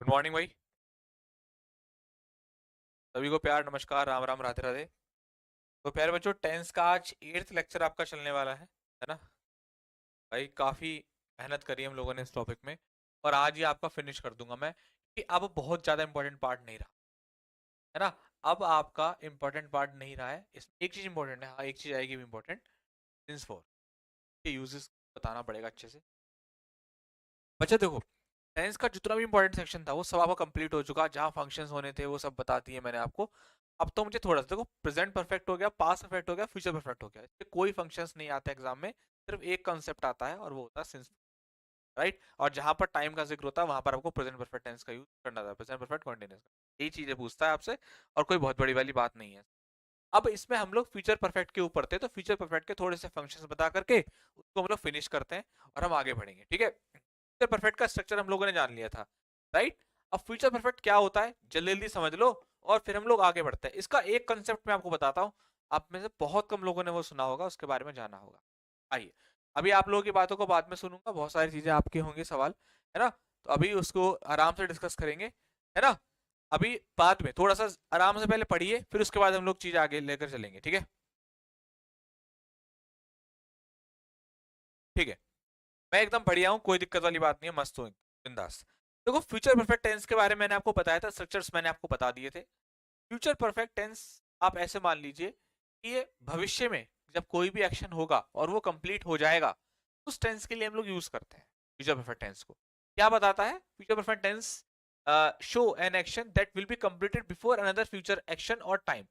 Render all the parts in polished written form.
Good morning भाई। सभी को प्यार नमस्कार राम राम राधे राधे। तो प्यारे बच्चों, टेंस का आज 8th लेक्चर आपका चलने वाला है ना। भाई काफी मेहनत करी हम लोगों ने इस टॉपिक में, और आज ही आपका फिनिश कर दूंगा मैं, कि अब बहुत ज्यादा इंपॉर्टेंट पार्ट नहीं रहा है ना। अब आपका इंपॉर्टेंट पार्ट नहीं रहा है, इसमें एक चीज इंपॉर्टेंट है, हाँ एक चीज आएगी भी इंपॉर्टेंट, सिंस फॉर के यूजेस बताना पड़ेगा अच्छे से। बच्चा देखो, टेंस का जितना भी इंपॉर्टेंट सेक्शन था वो सब आपका कंप्लीट हो चुका, जहाँ फंक्शंस होने थे वो सब बता दिए मैंने आपको। अब तो मुझे थोड़ा सा देखो, प्रेजेंट परफेक्ट हो गया, पास्ट परफेक्ट हो गया, फ्यूचर परफेक्ट हो गया, इसके कोई फंक्शंस नहीं आते एग्जाम में, सिर्फ एक कंसेप्ट आता है और वो होता है सिंस, राइट। और जहां पर टाइम का जिक्र होता है वहां पर आपको प्रेजेंट परफेक्ट टेंस का यूज करना था, प्रेजेंट परफेक्ट कंटीन्यूअस का, यही चीजें पूछता है आपसे, और कोई बहुत बड़ी वाली बात नहीं है। अब इसमें हम लोग फ्यूचर परफेक्ट के ऊपर थे, तो फ्यूचर परफेक्ट के थोड़े से फंक्शंस बता करके उसको हम लोग फिनिश करते हैं और हम आगे बढ़ेंगे, ठीक है। फ्यूचर परफेक्ट का स्ट्रक्चर हम लोगों ने जान लिया था, राइट। अब फ्यूचर परफेक्ट क्या होता है जल्दी जल्दी समझ लो, और फिर हम लोग आगे बढ़ते हैं। इसका एक कंसेप्ट मैं आपको बताता हूँ, आप में से बहुत कम लोगों ने वो सुना होगा, उसके बारे में जाना होगा। आइए, अभी आप लोगों की बातों को बाद में सुनूंगा, बहुत सारी चीजें आपके होंगे सवाल, है ना। तो अभी उसको आराम से डिस्कस करेंगे, है ना। अभी बाद में थोड़ा सा आराम से पहले पढ़िए, फिर उसके बाद हम लोग चीज आगे लेकर चलेंगे, ठीक है। ठीक है, मैं एकदम बढ़िया हूँ, कोई दिक्कत वाली बात नहीं है, मस्त हूँ बिंदास। देखो, फ्यूचर परफेक्ट टेंस के बारे में मैंने आपको बताया था, स्ट्रक्चर्स मैंने आपको बता दिए थे। फ्यूचर परफेक्ट टेंस आप ऐसे मान लीजिए कि ये भविष्य में जब कोई भी एक्शन होगा और वो कंप्लीट हो जाएगा, उस टेंस के लिए हम लोग यूज करते हैं फ्यूचर परफेक्ट टेंस को। क्या बताता है future perfect tense? Show an action that will be completed before another future action or time.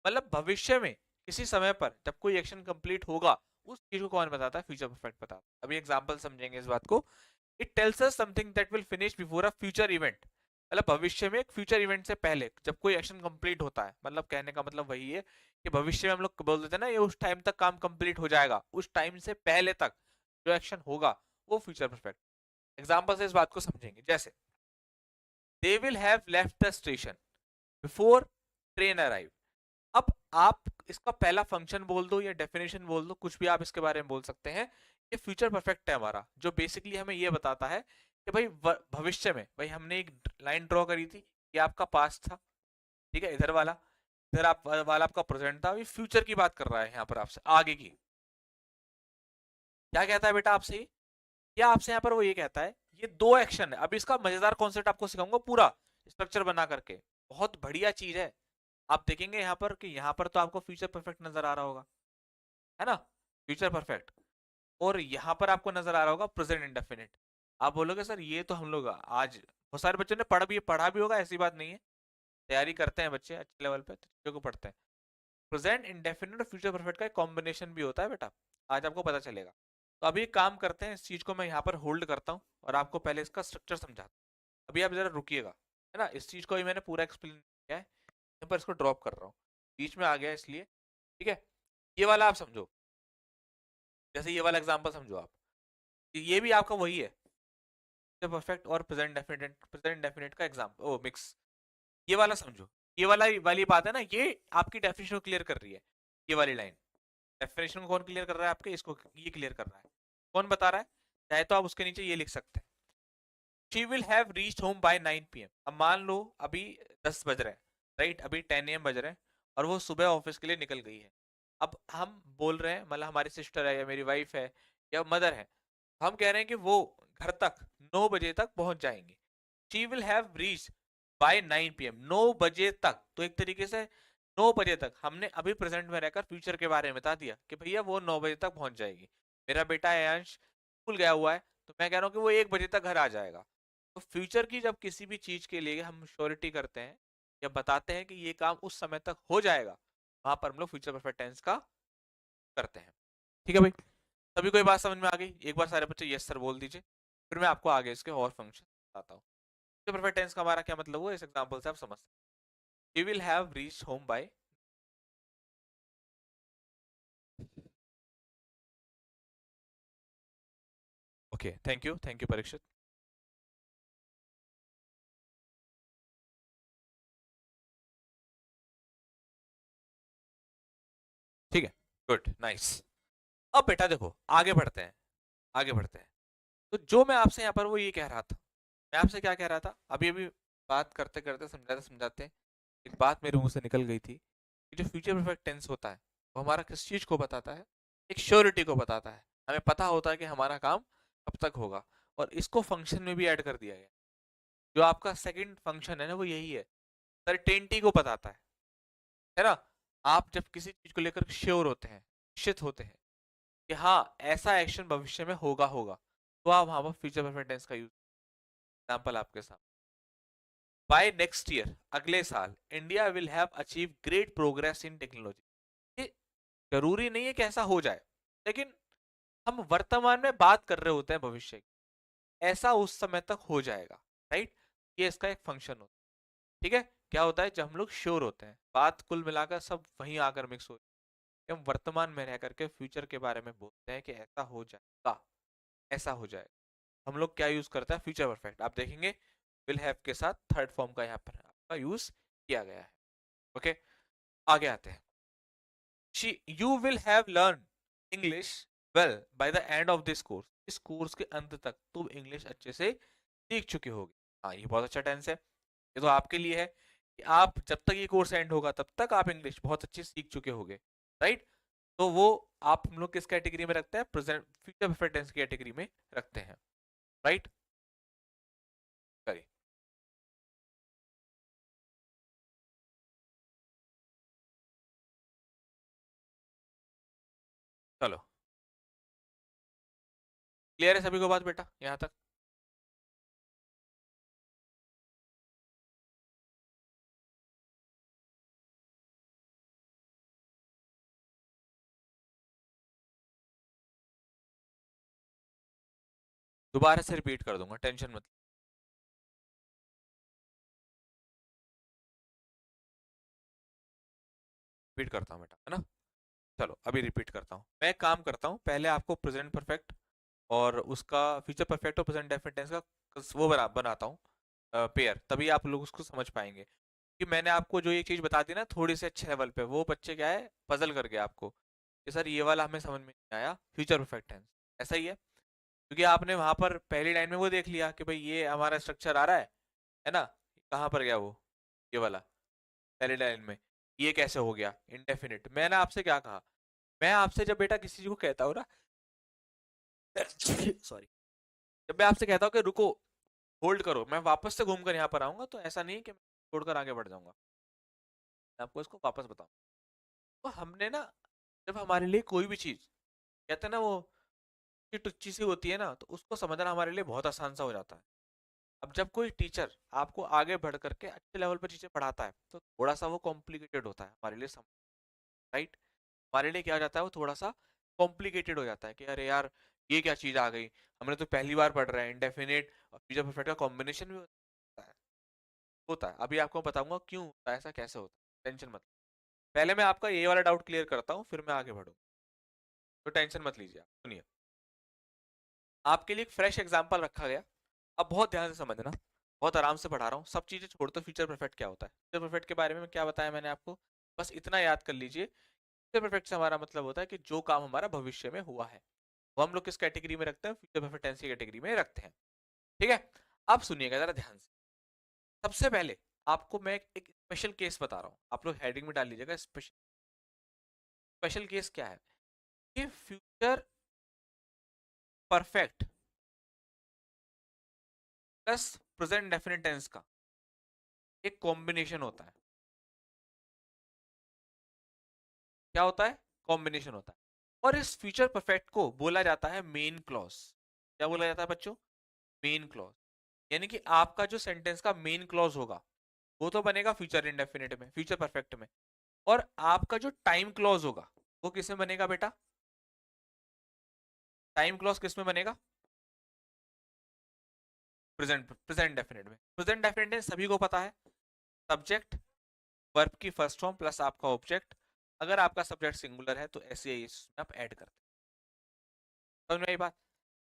मतलब भविष्य में किसी समय पर जब कोई एक्शन कंप्लीट होगा, उस चीज को कौन बताता है? फ्यूचर परफेक्ट बताता है। अभी एग्जांपल समझेंगे इस बात को। It tells us something that will finish before a future event. मतलब भविष्य में एक फ्यूचर इवेंट से पहले जब कोई एक्शन कंप्लीट होता है, मतलब कहने का मतलब वही है कि भविष्य में हम लोग बोल देते हैं ना, ये उस टाइम तक काम कंप्लीट हो जाएगा, उस टाइम से पहले तक जो एक्शन होगा वो फ्यूचर परफेक्ट। एग्जांपल से इस बात को समझेंगे, जैसे they will have left the station before train arrive. अब आप इसका पहला फंक्शन बोल दो या डेफिनेशन बोल दो, कुछ भी आप इसके बारे में बोल सकते हैं। ये फ्यूचर परफेक्ट है हमारा, जो बेसिकली हमें ये बताता है कि भाई भविष्य में, भाई हमने एक लाइन ड्रॉ करी थी, ये आपका पास्ट था, ठीक है, इधर वाला, इधर आप वाला आपका प्रेजेंट था, अभी फ्यूचर की बात कर रहा है यहाँ पर आपसे, आगे की। क्या कहता है बेटा आपसे? क्या आपसे यहाँ पर वो ये कहता है, ये दो एक्शन है। अभी इसका मजेदार कॉन्सेप्ट आपको सिखाऊंगा, पूरा स्ट्रक्चर बना करके, बहुत बढ़िया चीज है। आप देखेंगे यहाँ पर कि यहाँ पर तो आपको फ्यूचर परफेक्ट नजर आ रहा होगा, है ना, फ्यूचर परफेक्ट। और यहाँ पर आपको नजर आ रहा होगा प्रेजेंट इंडेफिनिट। आप बोलोगे सर ये तो हम लोग आज बहुत सारे बच्चों ने पढ़ा भी होगा, ऐसी बात नहीं है, तैयारी करते हैं बच्चे अच्छे लेवल पे तो चीजों को पढ़ते हैं। प्रेजेंट इंडेफिनिट और फ्यूचर परफेक्ट का एक कॉम्बिनेशन भी होता है बेटा, आज आपको पता चलेगा। तो अभी एक काम करते हैं, इस चीज को मैं यहाँ पर होल्ड करता हूँ और आपको पहले इसका स्ट्रक्चर समझाता हूँ। अभी आप जरा रुकिएगा, है ना, इस चीज को भी मैंने पूरा एक्सप्लेन किया है, यहाँ पर इसको ड्रॉप कर रहा हूँ, बीच में आ गया इसलिए, ठीक है। ये वाला आप समझो, जैसे ये वाला एग्जांपल समझो आप, ये भी आपका वही है, परफेक्ट और प्रेजेंट डेफिनेट का एग्जांपल, ओ मिक्स। ये वाला समझो, ये वाला वाली बात है ना, ये आपकी डेफिनेशन को क्लियर कर रही है, ये वाली लाइन। डेफिनेशन को कौन क्लियर कर रहा है आपके? इसको ये क्लियर कर रहा है, कौन बता रहा है? चाहे तो आप उसके नीचे ये लिख सकते हैं, she will have reached home by 9 PM। अब मान लो अभी 10 बज रहे हैं, राइट, अभी 10 AM बज रहे हैं, और वो सुबह ऑफिस के लिए निकल गई है। अब हम बोल रहे हैं, मतलब हमारी सिस्टर है या मेरी वाइफ है या मदर है, हम कह रहे हैं कि वो घर तक 9 बजे तक पहुंच जाएंगे। She will have reach by 9 PM, 9 बजे तक। तो एक तरीके से 9 बजे तक हमने अभी प्रेजेंट में रहकर फ्यूचर के बारे में बता दिया कि भैया वो 9 बजे तक पहुंच जाएगी। मेरा बेटा अयांश स्कूल गया हुआ है, तो मैं कह रहा हूँ कि वो 1 बजे तक घर आ जाएगा। तो फ्यूचर की जब किसी भी चीज के लिए हम श्योरिटी करते हैं या बताते हैं कि ये काम उस समय तक हो जाएगा, वहां पर हम लोग फ्यूचर परफेक्ट टेंस का करते हैं, ठीक है भाई। तभी कोई बात समझ में आ गई? एक बार सारे बच्चे यस सर बोल दीजिए, फिर मैं आपको आगे इसके और फंक्शन बताता हूँ। फ्यूचर परफेक्ट टेंस का हमारा क्या मतलब हुआ, इस एग्जांपल से आप समझ सकते हैं। We will have reached home by, okay, thank you Parikshit. ठीक है, गुड, नाइस। अब बेटा देखो, आगे बढ़ते हैं, आगे बढ़ते हैं। तो जो मैं आपसे यहाँ पर वो ये कह रहा था, मैं आपसे क्या कह रहा था, अभी अभी बात करते करते समझाते समझाते एक बात मेरे मुंह से निकल गई थी कि जो फ्यूचर परफेक्ट टेंस होता है वो हमारा किस चीज को बताता है, एक श्योरिटी को बताता है। हमें पता होता है कि हमारा काम कब तक होगा, और इसको फंक्शन में भी ऐड कर दिया गया। जो आपका सेकंड फंक्शन है ना वो यही है, सर्टेनिटी को बताता है ना। आप जब किसी चीज को लेकर श्योर होते हैं, निश्चित होते हैं कि हाँ ऐसा एक्शन भविष्य में होगा होगा, तो आप वहां पर फ्यूचर परफेक्ट टेंस का यूज। एग्जाम्पल आपके साथ, बाय नेक्स्ट ईयर, अगले साल, India will have achieve great progress in technology. ये जरूरी नहीं है कि ऐसा हो जाए, लेकिन हम वर्तमान में बात कर रहे होते हैं भविष्य की, ऐसा उस समय तक हो जाएगा, राइट। ये इसका एक फंक्शन होता है। ठीक है, क्या होता है जब हम लोग श्योर होते हैं, बात कुल मिलाकर सब वहीं आकर मिक्स हो, हम वर्तमान में रह करके फ्यूचर के बारे में बोलते हैं कि ऐसा हो जाएगा, ऐसा हो जाएगा। हम लोग क्या यूज करते हैं, फ्यूचर परफेक्ट। आप देखेंगे विल हैव के साथ थर्ड फॉर्म का यहाँ पर आपका यूज किया गया है। ओके, आगे आते हैं। You will have learn English well by the end of this course. इस कोर्स के अंत तक तुम इंग्लिश अच्छे से सीख चुके होगे। हाँ, ये बहुत अच्छा टेंस है, ये तो आपके लिए है कि आप जब तक ये कोर्स एंड होगा तब तक आप इंग्लिश बहुत अच्छी सीख चुके होगे, राइट। तो वो आप हम लोग किस कैटेगरी में रखते हैं, प्रेजेंट फ्यूचर परफेक्ट टेंस की कैटेगरी में रखते हैं, राइट। करिए, चलो, क्लियर है सभी को बात बेटा यहाँ तक? दोबारा से रिपीट कर दूंगा, टेंशन मत। रिपीट करता हूँ बेटा, है ना। चलो अभी रिपीट करता हूँ। मैं एक काम करता हूँ, पहले आपको प्रेजेंट परफेक्ट और उसका फ्यूचर परफेक्ट और प्रेजेंट डेफिनेट टेंस का वो बनाता हूँ पेयर, तभी आप लोग उसको समझ पाएंगे। कि मैंने आपको जो ये चीज बता दी ना थोड़ी से अच्छे लेवल पे, वो बच्चे क्या है पजल कर गए आपको कि सर ये वाला हमें समझ में नहीं आया फ्यूचर परफेक्ट टेंस। ऐसा ही है, क्योंकि आपने वहां पर पहली लाइन में वो देख लिया कि भाई ये हमारा स्ट्रक्चर आ रहा है ना। कहाँ पर गया वो, ये वाला पहली लाइन में, ये कैसे हो गया इंडेफिनिट। मैंने आपसे क्या कहा, मैं आपसे जब बेटा किसी चीज को कहता हूँ ना सॉरी, जब मैं आपसे कहता हूँ कि रुको, होल्ड करो, मैं वापस से घूमकर यहाँ पर आऊंगा, तो ऐसा नहीं है कि मैं छोड़कर आगे बढ़ जाऊंगा, मैं आपको इसको वापस बताऊँ। तो हमने ना, जब हमारे लिए कोई भी चीज कहते हैं ना वो टुच्ची सी होती है ना, तो उसको समझना हमारे लिए बहुत आसान सा हो जाता है। अब जब कोई टीचर आपको आगे बढ़ करके अच्छे लेवल पर चीजें पढ़ाता है तो थोड़ा सा वो कॉम्प्लिकेटेड होता है हमारे लिए, राइट। हमारे लिए क्या हो जाता है, वो थोड़ा सा कॉम्प्लिकेटेड हो जाता है कि अरे यार ये क्या चीज आ गई, हमने तो पहली बार पढ़ रहे हैं। इंडेफिनेट और फ्यूचर परफेक्ट का कॉम्बिनेशन भी होता है। अभी आपको बताऊंगा क्यों होता है, ऐसा कैसे होता है, टेंशन मत। पहले मैं आपका ये वाला डाउट क्लियर करता हूँ, फिर मैं आगे बढ़ूँ, तो टेंशन मत लीजिए। आप सुनिए, आपके लिए एक फ्रेश एग्जांपल रखा गया, अब बहुत ध्यान से समझना, बहुत आराम से पढ़ा रहा हूँ, सब चीजें छोड़ दो। फ्यूचर परफेक्ट क्या होता है, फ्यूचर परफेक्ट के बारे में क्या बताया मैंने आपको, बस इतना याद कर लीजिए। फ्यूचर परफेक्ट से हमारा मतलब होता है कि जो काम हमारा भविष्य में हुआ है, वो हम लोग किस कैटेगरी में रखते हैं, फ्यूचर परफेक्ट टेंस की कैटेगरी में रखते हैं। ठीक है, अब सुनिएगा जरा ध्यान से। सबसे पहले आपको मैं एक स्पेशल केस बता रहा हूँ, आप लोग हेडिंग में डाल लीजिएगा स्पेशल। स्पेशल केस क्या है कि future perfect plus present definite tense का एक कॉम्बिनेशन होता है। क्या होता है, कॉम्बिनेशन होता है। और इस फ्यूचर परफेक्ट को बोला जाता है मेन क्लॉज। क्या बोला जाता है बच्चों, मेन क्लॉज। यानी कि आपका जो सेंटेंस का मेन क्लॉज होगा वो तो बनेगा फ्यूचर इंडेफिनिट में, फ्यूचर परफेक्ट में। और आपका जो टाइम क्लॉज होगा वो किस में बनेगा बेटा, टाइम क्लॉज किस में बनेगा, प्रेजेंट डेफिनेट में। प्रेजेंट डेफिनेट सभी को पता है, सब्जेक्ट वर्ब की फर्स्ट फॉर्म प्लस आपका ऑब्जेक्ट। अगर आपका सब्जेक्ट सिंगुलर है तो ऐसे ही इसमें आप ऐड करते हैं, समझ में आई बात।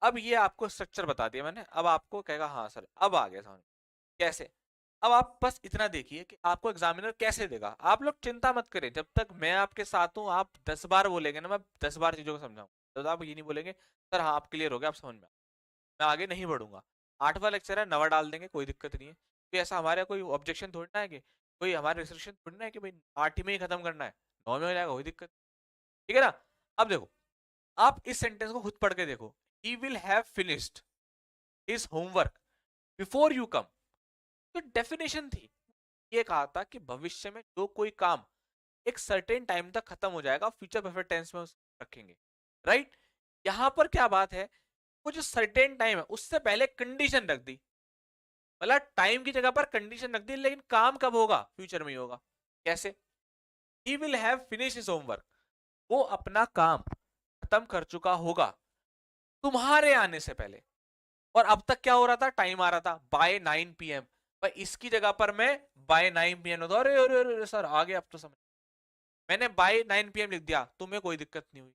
अब ये आपको स्ट्रक्चर बता दिया मैंने, अब आपको कहेगा हाँ सर अब आ गया समझ, कैसे। अब आप बस इतना देखिए कि आपको एग्जामिनर कैसे देगा। आप लोग चिंता मत करें, जब तक मैं आपके साथ हूँ, आप 10 बार बोलेंगे ना, मैं 10 बार चीजों को समझाऊँ, तो आप ये नहीं बोलेंगे सर हाँ आप क्लियर हो गया, आप समझ में, मैं आगे नहीं बढ़ूंगा। 8वां लेक्चर है, नवा डाल देंगे, कोई दिक्कत नहीं है। कोई ऐसा हमारे कोई ऑब्जेक्शन थोड़ी ना है कि कोई हमारे रिस्ट्रिक्शन थोड़ी ना है कि भाई 8 में ही खत्म करना है, 9 में हो जाएगा, कोई दिक्कत, ठीक है ना। अब देखो, आप इस सेंटेंस को खुद पढ़ के देखो, ही will have finished his homework before you कम। तो डेफिनेशन थी, ये कहा था कि भविष्य में जो कोई काम एक सर्टेन टाइम तक खत्म हो जाएगा, फ्यूचर परफेक्ट टेंस में रखेंगे, राइट। यहां पर क्या बात है, वो जो सर्टेन टाइम है उससे पहले कंडीशन रख दी, मतलब टाइम की जगह पर कंडीशन रख दी, लेकिन काम कब होगा, फ्यूचर में ही होगा। कैसे, ही will have finish his homework, वो अपना काम खत्म कर चुका होगा तुम्हारे आने से पहले। और अब तक क्या हो रहा था, टाइम आ रहा था बाय 9 PM, पर इसकी जगह पर मैं बाय 9 PM होता, अरे अरे अरे सर आ गया, अब तो समझ, मैंने बाय 9 PM लिख दिया, तुम्हें कोई दिक्कत नहीं हुई।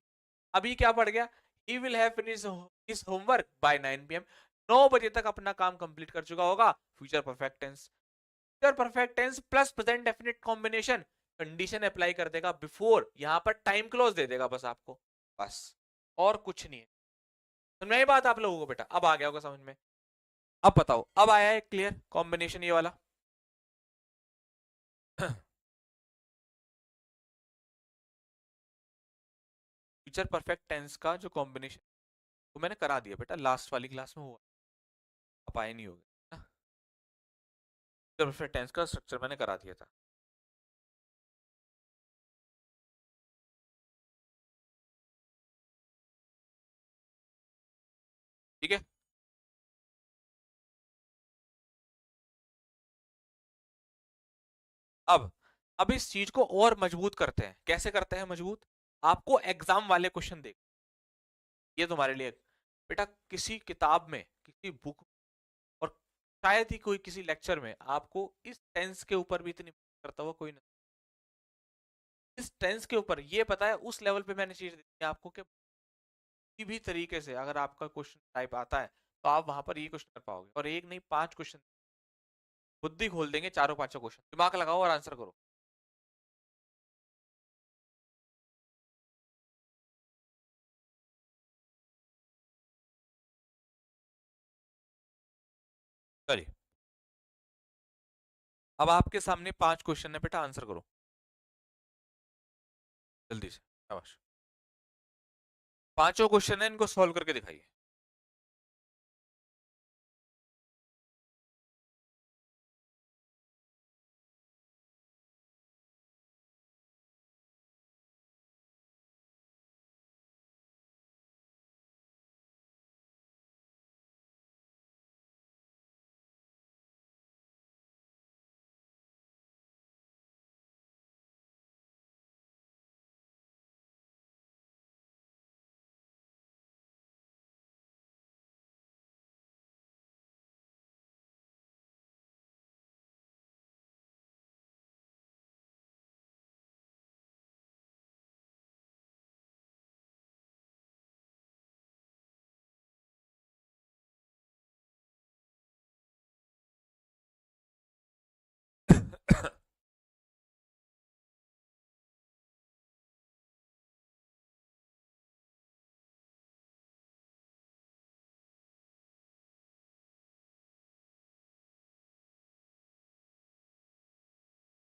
अभी क्या पड़ गया, he will have finish his homework by 9 PM, 9 बजे तक अपना काम कंप्लीट कर चुका होगा, future perfect tense. Future perfect tense plus present definite combination, condition apply कर देगा बिफोर, यहां पर टाइम क्लोज दे देगा बस आपको, बस और कुछ नहीं है। समझ में आई बात आप लोगों को बेटा, अब आ गया होगा समझ में। अब बताओ, अब आया है क्लियर कॉम्बिनेशन ये वाला। फ्यूचर परफेक्ट टेंस का जो कॉम्बिनेशन वो मैंने करा दिया बेटा, लास्ट वाली क्लास में हुआ, आप आए नहीं होगे। फ्यूचर परफेक्ट टेंस का स्ट्रक्चर मैंने करा दिया था। ठीक है, अब इस चीज को और मजबूत करते हैं, कैसे करते हैं मजबूत, आपको एग्जाम वाले क्वेश्चन देख, ये तुम्हारे लिए बेटा, किसी किताब में, किसी बुक, और शायद ही कोई किसी लेक्चर में आपको इस टेंस के ऊपर भी इतनी करता हुआ कोई नहीं। इस टेंस के ऊपर ये पता है, उस लेवल पे मैंने चीज दी है आपको कि किसी भी तरीके से अगर आपका क्वेश्चन टाइप आता है तो आप वहां पर ये क्वेश्चन कर पाओगे, और एक नहीं 5 क्वेश्चन, बुद्धि खोल देंगे चारों पांचों क्वेश्चन, दिमाग लगाओ और आंसर करो। चलिए, अब आपके सामने 5 क्वेश्चन है बेटा, आंसर करो जल्दी से, शाबाश। पांचों क्वेश्चन है, इनको सॉल्व करके दिखाइए।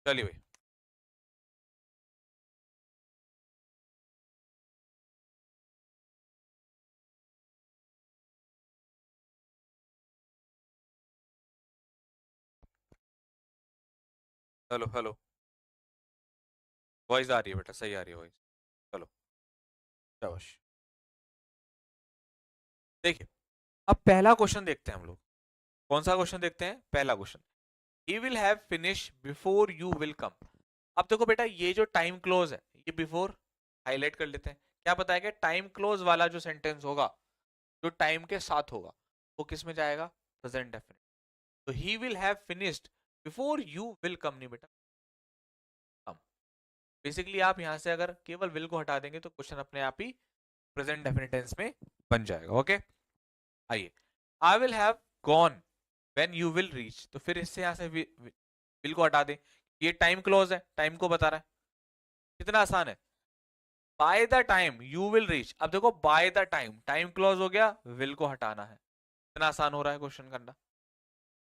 चलिए भाई, हेलो हेलो, वॉइस आ रही है बेटा, सही आ रही है वॉइस, चलो शाबाश। देखिए, अब पहला क्वेश्चन देखते हैं हम लोग, कौन सा क्वेश्चन देखते हैं, पहला question, he will have finish before you will come. अब देखो बेटा, ये जो टाइम क्लोज है, ये बिफोर हाईलाइट कर लेते हैं, क्या पता है कि टाइम क्लोज वाला जो सेंटेंस होगा, जो टाइम के साथ होगा, वो किस में जाएगा, प्रेजेंट डेफिनेट। तो ही will have finished before you will come, नहीं बेटा, कम। बेसिकली आप यहां से अगर केवल विल को हटा देंगे तो क्वेश्चन अपने आप ही प्रेजेंट डेफिनेट टेंस में बन जाएगा। ओके, आइए, I will have gone when you will reach, तो फिर इससे यहां से विल को हटा दें, ये टाइम क्लोज है, टाइम को बता रहा है, कितना आसान है, by the time you will reach. अब देखो, bye the time, time close हो गया, विल को हटाना है, इतना आसान हो रहा है क्वेश्चन करना।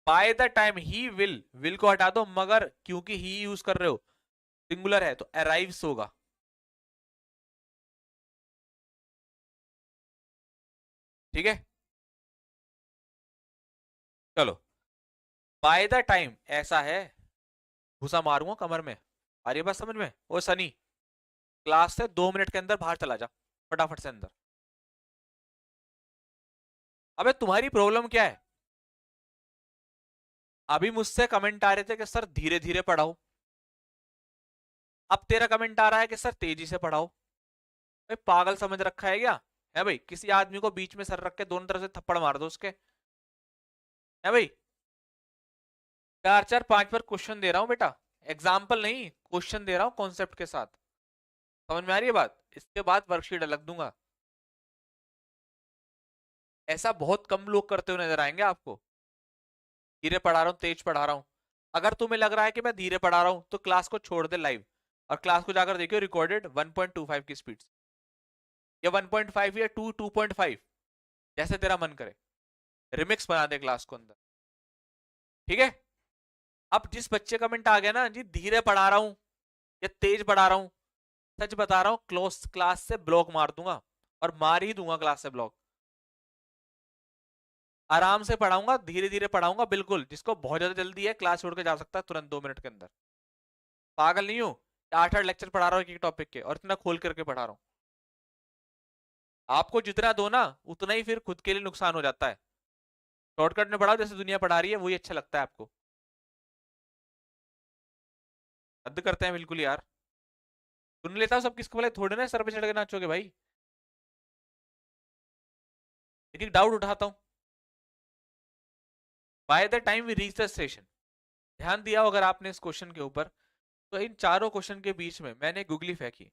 Bye the time he will को हटा दो, मगर क्योंकि ही यूज कर रहे हो सिंगुलर है तो अराइव्स होगा। ठीक है, चलो। बाय द टाइम ऐसा है, घुसा मारूंगा कमर में। आ रही है बात समझ में? ओ सनी, क्लास से 2 मिनट के अंदर बाहर चला जा, फटाफट से अंदर। अबे तुम्हारी प्रॉब्लम क्या है? अभी मुझसे कमेंट आ रहे थे कि सर धीरे धीरे पढ़ाओ, अब तेरा कमेंट आ रहा है कि सर तेजी से पढ़ाओ। भाई पागल समझ रखा है क्या? है भाई, किसी आदमी को बीच में सर रख के दोनों तरफ से थप्पड़ मार दो उसके। है भाई, 4 4 5 पर क्वेश्चन दे रहा हूं बेटा, एग्जाम्पल नहीं, क्वेश्चन दे रहा हूं कॉन्सेप्ट के साथ। समझ में आ रही है बात? इसके बाद वर्कशीट अलग दूंगा। ऐसा बहुत कम लोग करते हुए नजर आएंगे आपको। धीरे पढ़ा रहा हूँ, तेज पढ़ा रहा हूँ। अगर तुम्हें लग रहा है कि मैं धीरे पढ़ा रहा हूँ तो क्लास को छोड़ दे लाइव, और क्लास को जाकर देखियो रिकॉर्डेड 1.25 की स्पीड से, या 1.5 या 2.5, जैसे तेरा मन करे। रिमिक्स बना दे क्लास को अंदर। ठीक है। अब जिस बच्चे कमेंट आ गया ना जी धीरे पढ़ा रहा हूं या तेज पढ़ा रहा हूं, सच बता रहा हूं क्लोज क्लास से ब्लॉक मार दूंगा, और मार ही दूंगा क्लास से ब्लॉक। आराम से पढ़ाऊंगा, धीरे धीरे पढ़ाऊंगा, बिल्कुल। जिसको बहुत ज्यादा जल्दी है क्लास छोड़ के जा सकता है तुरंत 2 मिनट के अंदर। पागल नहीं हूं, 8 8 लेक्चर पढ़ा रहा हूं एक टॉपिक के, और इतना खोल करके पढ़ा रहा हूं। आपको जितना दो ना उतना ही फिर खुद के लिए नुकसान हो जाता है। शॉर्टकट में पढ़ाओ जैसे दुनिया पढ़ा रही है, वही अच्छा लगता है आपको। हद करते हैं बिल्कुल यार। सुन लेता हूँ सब किसको, बोले थोड़े ना सर पे चढ़ के नाचोगे भाई। एक एक डाउट उठाता हूँ। By the time we reach the station, ध्यान दिया हो अगर आपने इस क्वेश्चन के ऊपर, तो इन चारों क्वेश्चन के बीच में मैंने गुगली फेंकी।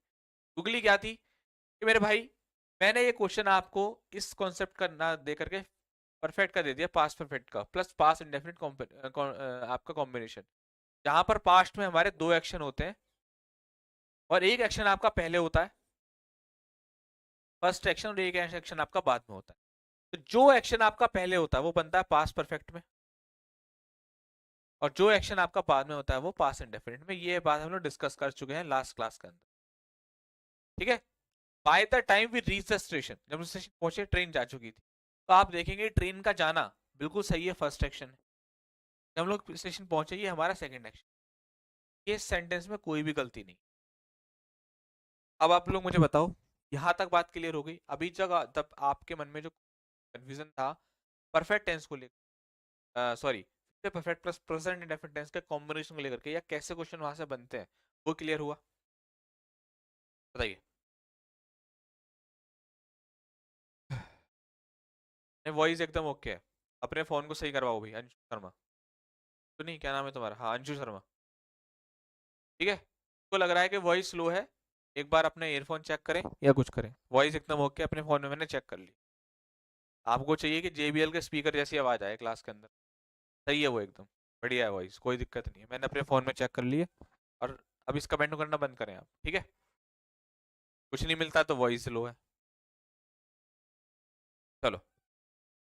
गुगली क्या थी कि मेरे भाई, मैंने ये क्वेश्चन आपको इस कॉन्सेप्ट का ना दे करके परफेक्ट का दे दिया, पास्ट परफेक्ट का प्लस पास्ट इंडेफिनिट आपका कॉम्बिनेशन, जहां पर पास्ट में हमारे 2 एक्शन होते हैं और एक एक्शन आपका पहले होता है, फर्स्ट एक्शन, और एक एक्शन आपका बाद में होता है। तो जो एक्शन आपका पहले होता है वो बनता है पास्ट परफेक्ट में, और जो एक्शन आपका बाद में होता है वो पास्ट इंडेफिनिट में। ये बात हम लोग डिस्कस कर चुके हैं लास्ट क्लास के अंदर। ठीक है। By the time we reach the station, जब हम स्टेशन पहुंचे ट्रेन जा चुकी थी, तो आप देखेंगे ट्रेन का जाना बिल्कुल सही है, फर्स्ट एक्शन है। जब हम लोग स्टेशन पहुंचे ये हमारा सेकंड एक्शन। ये सेंटेंस में कोई भी गलती नहीं। अब आप लोग मुझे बताओ, यहां तक बात क्लियर हो गई? अभी जगह तब आपके मन में जो कंफ्यूजन था परफेक्ट टेंस को लेकर, sorry perfect plus present indefinite tense के कॉम्बिनेशन को लेकर के, या कैसे क्वेश्चन वहां से बनते हैं, वो क्लियर हुआ? बताइए। वॉइस एकदम ओके है। अपने फोन को सही करवाओ भाई, अंशु शर्मा। तो नहीं, क्या नाम है तुम्हारा? हाँ अंशु शर्मा। ठीक है। तो लग रहा है कि वॉइस स्लो है, एक बार अपने ईयरफोन चेक करें या कुछ करें। वॉइस एकदम ओके, अपने फोन में मैंने चेक कर ली। आपको चाहिए कि JBL के स्पीकर जैसी आवाज आए क्लास के अंदर, सही है वो एकदम बढ़िया है वॉइस, कोई दिक्कत नहीं है। मैंने अपने फोन में चेक कर लिए। और अब इस कमेंट करना बंद करें आप, ठीक है? कुछ नहीं मिलता तो वॉइस स्लो है। चलो,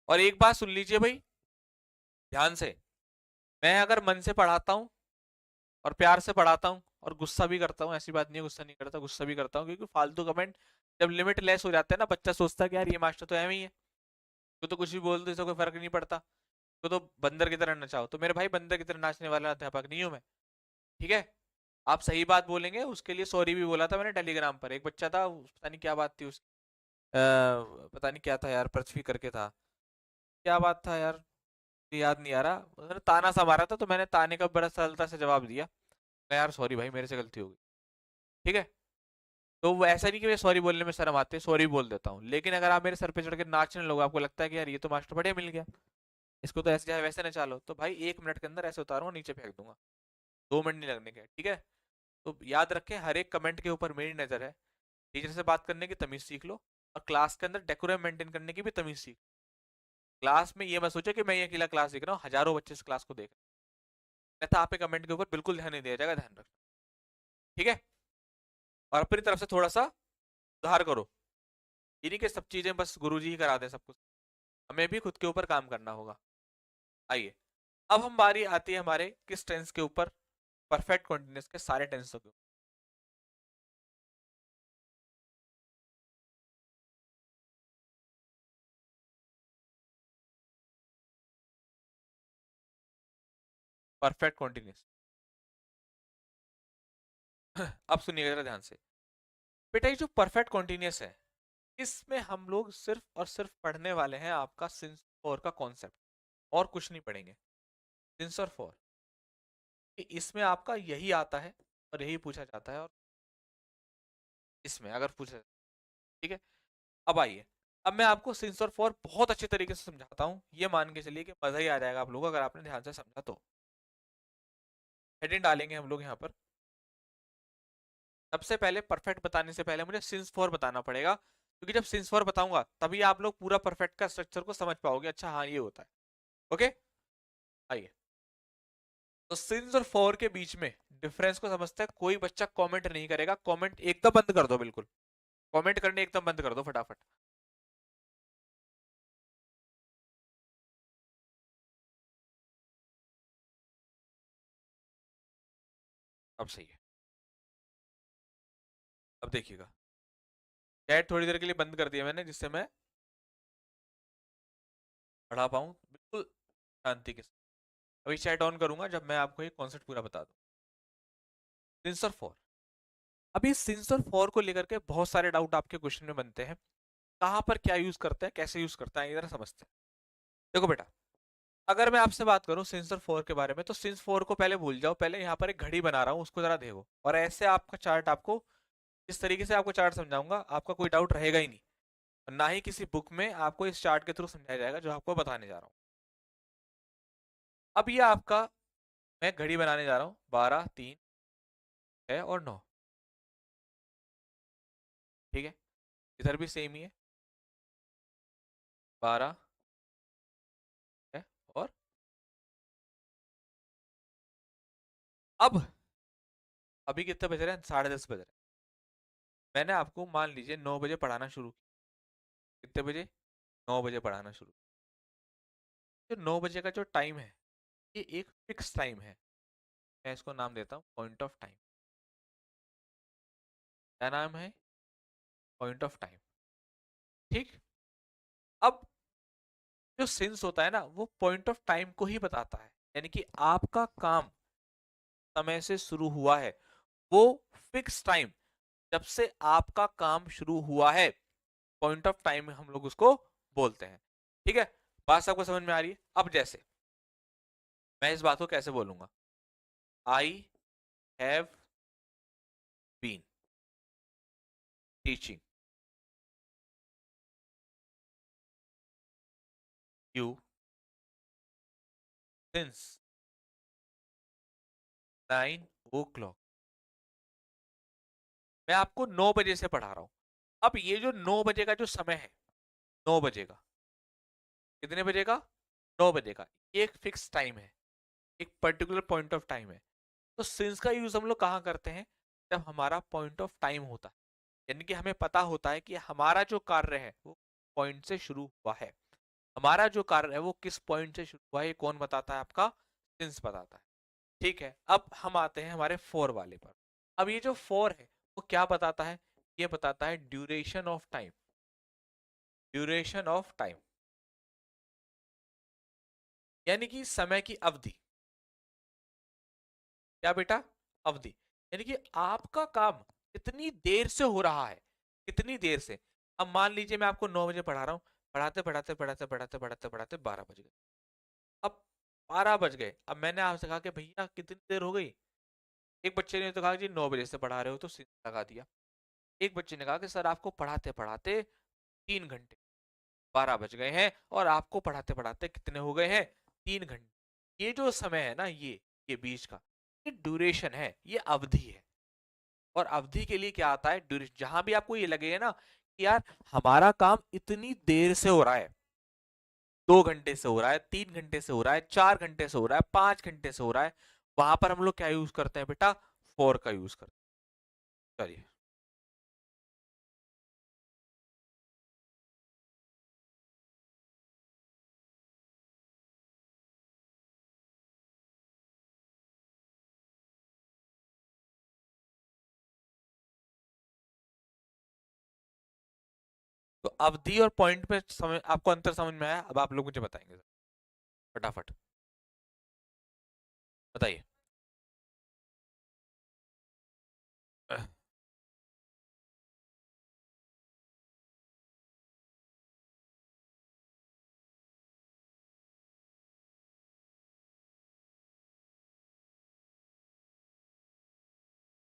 और एक बात सुन लीजिए भाई ध्यान से। मैं अगर मन से पढ़ाता हूँ और प्यार से पढ़ाता हूँ और गुस्सा भी करता हूँ, ऐसी बात नहीं है गुस्सा नहीं करता, गुस्सा भी करता हूँ, क्योंकि फालतू कमेंट जब लिमिट लेस हो जाते हैं ना, बच्चा सोचता है कि यार ये मास्टर तो एवं ही है, तो कुछ भी बोल दो इससे कोई फर्क नहीं पड़ता, तो बंदर की तरह नचाओ। तो मेरे भाई बंदर की तरह नाचने वाला अध्यापक नहीं हूं मैं। ठीक है। आप सही बात बोलेंगे, उसके लिए सॉरी भी बोला था मैंने टेलीग्राम पर। एक बच्चा था, पता नहीं क्या बात थी उसकी, पता नहीं क्या था यार, पृथ्वी करके था, क्या बात था यार, याद नहीं आ रहा। उन्होंने ताना सा मारा था, तो मैंने ताने का बड़ा सरलता से जवाब दिया, यार सॉरी भाई मेरे से गलती हो गई। ठीक है। तो वो ऐसा नहीं कि मैं सॉरी बोलने में शर्म आते, सॉरी बोल देता हूँ। लेकिन अगर आप मेरे सर पे चढ़ के नाचने लोगे, आपको लगता है कि यार ये तो मास्टर बढ़िया मिल गया, इसको तो ऐसे चाहे वैसे ना चालो, तो भाई 1 मिनट के अंदर ऐसे उतारूंगा नीचे फेंक दूंगा, 2 मिनट नहीं लगने के। ठीक है। तो याद रखें हर एक कमेंट के ऊपर मेरी नजर है। टीचर से बात करने की तमीज सीख लो, और क्लास के अंदर डेकोरम मेंटेन करने की भी तमीज सीख। क्लास में ये मत सोचो कि मैं ये अकेला क्लास देख रहा हूँ, हजारों बच्चे इस क्लास को देख रहे हैं। आप पे कमेंट के ऊपर बिल्कुल ध्यान नहीं दिया जाएगा, ध्यान रखना। ठीक है। और अपनी तरफ से थोड़ा सा सुधार करो, ये नहीं कि सब चीजें बस गुरुजी ही करा दें सब कुछ, हमें भी खुद के ऊपर काम करना होगा। आइए, अब हम बारी आती है हमारे किस टेंस के ऊपर, परफेक्ट कॉन्टिन्यूस के सारे टेंसों के ऊपर। Perfect continuous. अब सुनिएगा जरा ध्यान से। बेटा ये जो परफेक्ट कॉन्टिन्यूस है, इसमें हम लोग सिर्फ और सिर्फ पढ़ने वाले हैं आपका सिंस फॉर का कॉन्सेप्ट, और कुछ नहीं पढ़ेंगे। सिंस और फॉर, इसमें आपका यही आता है और यही पूछा जाता है, और इसमें अगर पूछा, ठीक है। अब आइए, अब मैं आपको सिंस और फॉर बहुत अच्छे तरीके से समझाता हूँ, ये मान के चलिए कि मजा ही आ जाएगा आप लोगों को अगर आपने ध्यान से समझा तो। हेडिंग डालेंगे हम लोग यहाँ पर। सबसे पहले परफेक्ट बताने से पहले मुझे सिंस फॉर बताना पड़ेगा, क्योंकि जब सिंस फॉर बताऊंगा तभी आप लोग पूरा परफेक्ट का स्ट्रक्चर को समझ पाओगे, अच्छा हाँ ये होता है। ओके, आइए। तो सिंस और फॉर के बीच में डिफरेंस को समझते हैं। कोई बच्चा कमेंट नहीं करेगा, कमेंट एकदम बंद कर दो, बिल्कुल कमेंट करने एकदम बंद कर दो फटाफट। अब सही है। अब देखिएगा, चैट थोड़ी देर के लिए बंद कर दिया मैंने, जिससे मैं पढ़ा पाऊं बिल्कुल शांति के साथ। अभी चैट ऑन करूंगा जब मैं आपको ये कॉन्सेप्ट पूरा बता दूं। सिंस और फॉर, अभी सिंस और फॉर को लेकर के बहुत सारे डाउट आपके क्वेश्चन में बनते हैं। कहां पर क्या यूज करते हैं, कैसे यूज करता है, इधर समझते हैं। देखो बेटा, अगर मैं आपसे बात करूं सिंस और फोर के बारे में, तो सिंस फोर को पहले भूल जाओ, पहले यहाँ पर एक घड़ी बना रहा हूँ उसको जरा देखो, और ऐसे आपका चार्ट आपको, इस तरीके से आपको चार्ट समझाऊंगा, आपका कोई डाउट रहेगा ही नहीं, और ना ही किसी बुक में आपको इस चार्ट के थ्रू समझाया जाएगा जो आपको बताने जा रहा हूँ। अब ये आपका, मैं घड़ी बनाने जा रहा हूँ, 12, 3, 6 और 9, ठीक है। इधर भी सेम ही है, 12 है, और अब अभी कितने बज रहे हैं, 10:30 बज रहे हैं। मैंने आपको मान लीजिए 9 बजे पढ़ाना शुरू किया। कितने बजे, 9 बजे पढ़ाना शुरू। जो 9 बजे का जो टाइम है, ये एक फिक्स टाइम है। मैं इसको नाम देता हूँ पॉइंट ऑफ टाइम। क्या नाम है, पॉइंट ऑफ टाइम, ठीक। अब जो सिंस होता है ना, वो पॉइंट ऑफ टाइम को ही बताता है, यानी कि आपका काम समय से शुरू हुआ है, वो फिक्स टाइम, जब से आपका काम शुरू हुआ है, पॉइंट ऑफ टाइम हम लोग उसको बोलते हैं, ठीक है। बात सबको समझ में आ रही है। अब जैसे मैं इस बात को कैसे बोलूंगा, I have been teaching you since 9 o'clock। मैं आपको 9 बजे से पढ़ा रहा हूं। अब ये जो 9 बजे का जो समय है, 9 बजे का, कितने बजे का, 9 बजे का, ये एक फिक्स टाइम है, एक पर्टिकुलर पॉइंट ऑफ टाइम है। तो सिंस का यूज हम लोग कहाँ करते हैं, जब हमारा पॉइंट ऑफ टाइम होता है, यानी कि हमें पता होता है कि हमारा जो कार्य है वो पॉइंट से शुरू हुआ है। हमारा जो कार्य है वो किस पॉइंट से शुरू हुआ है, ये कौन बताता है, आपका सिंस बताता है, ठीक है। अब हम आते हैं हमारे फोर वाले पर। अब ये जो फोर है वो क्या बताता है, ये बताता है duration of time. Duration of time यानी कि समय की अवधि। क्या बेटा, अवधि, यानी कि आपका काम कितनी देर से हो रहा है, कितनी देर से। अब मान लीजिए मैं आपको 9 बजे पढ़ा रहा हूँ, पढ़ाते पढ़ाते पढ़ाते पढ़ाते पढ़ाते पढ़ाते 12 बज गए। अब 12 बज गए, अब मैंने आपसे कहा कि भैया कितनी देर हो गई। एक बच्चे ने तो कहा जी 9 बजे से पढ़ा रहे हो, तो सीधा लगा दिया। एक बच्चे ने कहा कि सर आपको पढ़ाते पढ़ाते 3 घंटे, 12 बज गए हैं, और आपको पढ़ाते पढ़ाते कितने हो गए हैं, 3 घंटे। ये जो समय है ना, ये बीच का, ये ड्यूरेशन है, ये अवधि है। और अवधि के लिए क्या आता है, ड्यूरेशन। जहां भी आपको ये लगेगा ना कि यार हमारा काम इतनी देर से हो रहा है, 2 घंटे से हो रहा है, 3 घंटे से हो रहा है, 4 घंटे से हो रहा है, 5 घंटे से हो रहा है, वहां पर हम लोग क्या यूज करते हैं बेटा, फॉर का यूज करते हैं। चलिए, तो अवधि और पॉइंट में समझ आपको अंतर समझ में आया? अब आप लोग मुझे बताएंगे फटाफट बताइए।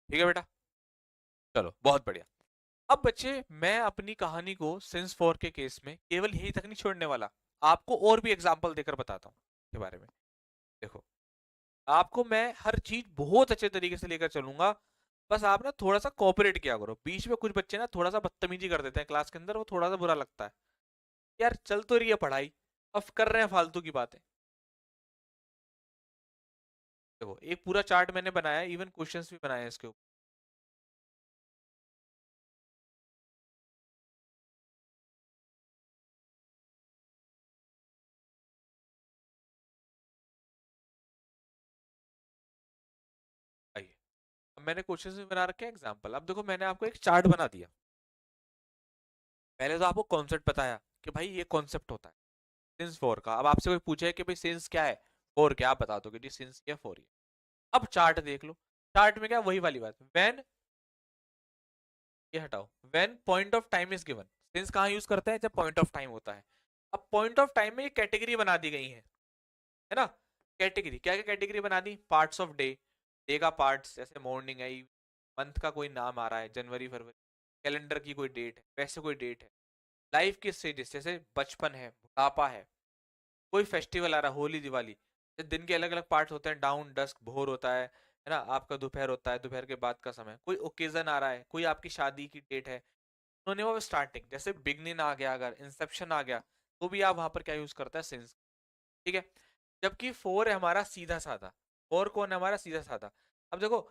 ठीक है बेटा, चलो बहुत बढ़िया। अब बच्चे, मैं अपनी कहानी को सिंस 4 के केस में केवल यही तक नहीं छोड़ने वाला, आपको और भी एग्जांपल देकर बताता हूँ के बारे में। देखो, आपको मैं हर चीज बहुत अच्छे तरीके से लेकर चलूंगा, बस आप ना थोड़ा सा कोऑपरेट किया करो। बीच में कुछ बच्चे ना थोड़ा सा बदतमीजी कर देते हैं क्लास के अंदर, वो थोड़ा सा बुरा लगता है। यार चल तो रही है पढ़ाई, अब कर रहे हैं फालतू की बातें। देखो, एक पूरा चार्ट मैंने बनाया है, इवन क्वेश्चंस भी बनाए हैं इसके ऊपर। आइए, अब मैंने क्वेश्चंस भी बना रखे हैं, एग्जांपल। अब देखो, मैंने आपको एक चार्ट बना दिया। पहले तो आपको कॉन्सेप्ट बताया कि भाई ये कॉन्सेप्ट होता है सिंस 4 का। अब आपसे कोई पूछे कि भाई सिंस क्या है, 4 क्या, आप बता दो कि जी सिंस क्या, 4 ये। अब चार्ट देख लो, चार्ट में क्या, वही वाली बात, व्हेन, ये हटाओ, when point of time is given. Since कहाँ यूज करते हैं, जब पॉइंट ऑफ टाइम होता है। अब पॉइंट ऑफ टाइम में ये कैटेगरी बना दी गई है ना। कैटेगरी क्या क्या कैटेगरी बना दी, पार्ट्स ऑफ डे, डे का पार्ट्स, जैसे मॉर्निंग है, मंथ का कोई नाम आ रहा है, जनवरी फरवरी, कैलेंडर की कोई डेट है, वैसे कोई डेट है। लाइफ के स्टेजेस, जैसे बचपन है, बुढ़ापा है, कोई फेस्टिवल आ रहा है, होली दिवाली, दिन के अलग अलग पार्ट होते हैं, डाउन डस्क, भोर होता है ना, आपका दोपहर होता है, दोपहर के बाद का समय, कोई ओकेजन आ रहा है, कोई आपकी शादी की डेट है। उन्होंने वो स्टार्टिंग, जैसे बिगनिंग आ गया, अगर इंसेप्शन आ गया, तो भी आप वहां पर क्या यूज करता है, सिंस। ठीक है। जबकि 4 है हमारा सीधा साधा। 4 कौन है हमारा, सीधा साधा। अब देखो,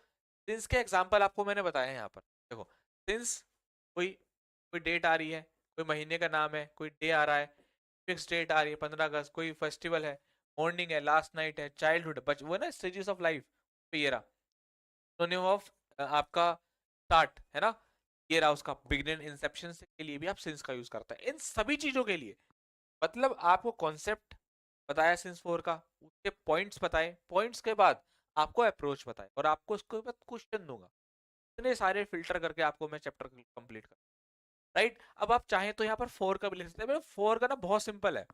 सिंस के एग्जाम्पल आपको मैंने बताए हैं यहाँ पर। देखो, सिंस, कोई कोई डेट आ रही है, कोई महीने का नाम है, कोई डे आ रहा है, फिक्स डेट आ रही है 15 अगस्त, कोई फेस्टिवल है, मॉर्निंग है, लास्ट नाइट है, चाइल्डहुड, बच वो है ना, स्टेजेस ऑफ लाइफ, तो ये रहा सिनोनिम ऑफ आपका स्टार्ट, है ना। ये रहा उसका बिगिनिंग, इंसेप्शन के लिए भी आप सिंस का यूज करता है, इन सभी चीजों के लिए। मतलब आपको कॉन्सेप्ट बताया सिंस 4 का, उसके पॉइंट्स बताए, पॉइंट्स के बाद आपको अप्रोच बताए, और आपको उसके बाद क्वेश्चन दूंगा। इतने सारे फिल्टर करके आपको मैं चैप्टर कंप्लीट कर, राइट। अब आप चाहें तो यहाँ पर 4 का भी लिख सकते हैं, 4 का ना बहुत सिंपल है,